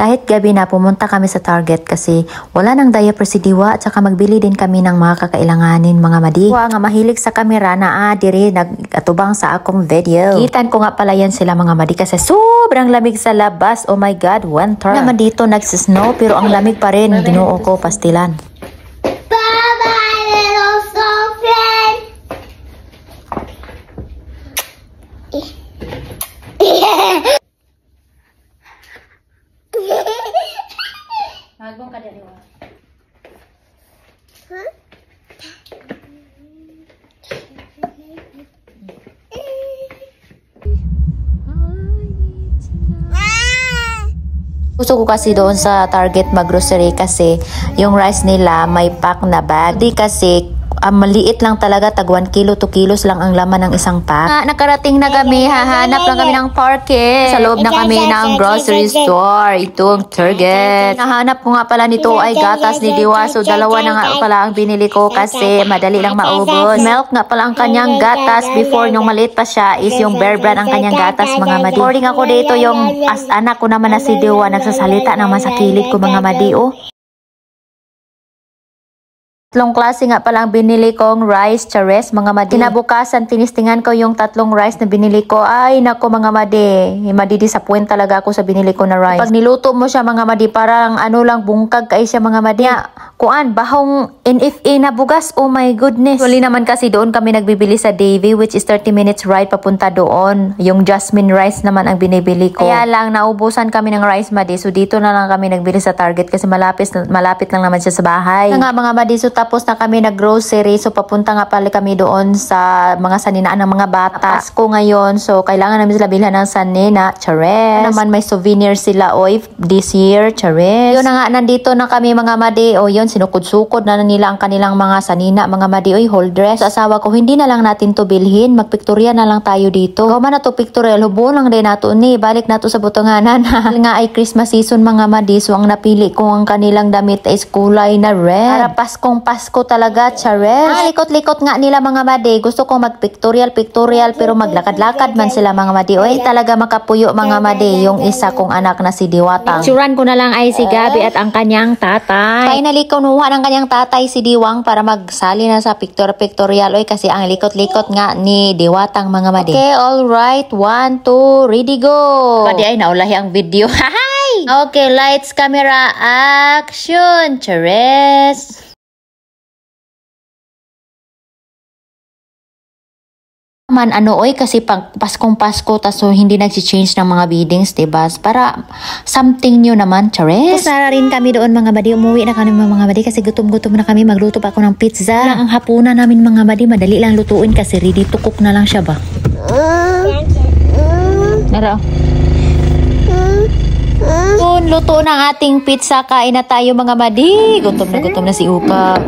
Kahit gabi na pumunta kami sa Target kasi wala nang diaper si Diwa at saka magbili din kami ng mga kakailanganin mga madi. Diwa nga mahilig sa kamera na diri nag-atubang sa akong video. Kitan ko nga pala yan sila mga madi kasi sobrang lamig sa labas. Oh my God, winter. Naman dito nagsisnow pero ang lamig pa rin. Ginoo ko pastilan. Bye-bye, little snowflake. Magbong ka dali wa. Gusto ko kasi doon sa Target mag-grocery kasi yung rice nila may pack na bag. Di kasi maliit lang talaga, tag 1 kilo, 2 kilos lang ang laman ng isang pack. Nakarating na kami, hahanap lang kami ng parking. Sa loob na kami ng grocery store, itong Target. Nahanap ko nga pala nito ay gatas ni Diwa, so dalawa na nga pala ang binili ko kasi madali lang maubos. Milk nga pala ang kanyang gatas, before nung maliit pa siya is yung Bear Brand ang kanyang gatas mga madi. Recording ako dito yung anak ko naman na si Diwa, nagsasalita naman sa kilid ko mga madi oh. Tatlong klase nga pala ang binili kong rice, chares, mga madi. Kinabukasan, tinistingan ko yung tatlong rice na binili ko. Ay, nako mga madi. Madi-disappoint talaga ako sa binili ko na rice. Pag niluto mo siya mga madi, parang lang, bungkag kay siya mga madi. Kuan, bahong NFA na bugas. Oh my goodness. Actually naman kasi doon kami nagbibili sa Davy, which is 30 minutes ride papunta doon. Yung jasmine rice naman ang binibili ko. Kaya lang, naubusan kami ng rice madi. So dito na lang kami nagbili sa Target kasi malapit lang naman siya sa bahay. Nga mga madi, so tapos na kami nag-grocery. So, papunta nga pala kami doon sa mga saninaan ng mga bata. Pasko ngayon. So, kailangan namin sila bilhan ng sanina. Chares. Naman may souvenir sila. Oy, this year. Chares. Yun na nga, nandito na kami mga madi. O yun, sinukod-sukod na nila ang kanilang mga sanina. Mga madi, oy, whole dress. Sa asawa ko, hindi na lang natin to bilhin. Magpiktorya na lang tayo dito. Kung man na to pictorial, hubo lang din nato ni. Balik nato sa butunganan. Nga ay Christmas season mga madi. So, ang napili ko ang kanilang damit ay kulay na red. Para Paskong Pasko talaga, chares. Likot-likot nga nila mga madi. Gusto ko mag-pictorial pero maglakad-lakad man sila mga madi. Oy, talaga makapuyo mga madi yung isa kong anak na si Diwatang. Suran ko na lang ay si Gabi at ang kanyang tatay. Finally, kunuha ng kanyang tatay si Diwang para magsali na sa pictorial. Oy, kasi ang likot-likot nga ni Diwatang mga madi. Okay, alright. 1, 2, ready, go! Pwede ay naulahi ang video. Hi! Okay, lights, camera, action! Chares! Man oy kasi pag Paskong Pasko so hindi nagsi-change ng mga biddings, diba? Para something new naman, chares. Sara rin kami doon mga madi, umuwi na kami mga madi kasi gutom-gutom na kami, magluto pa ako ng pizza. Ang hapunan namin mga madi, madali lang lutuin kasi ready to cook na lang siya ba? Naro. Luto ng ating pizza, kain na tayo mga madi. Gutom na si Uka.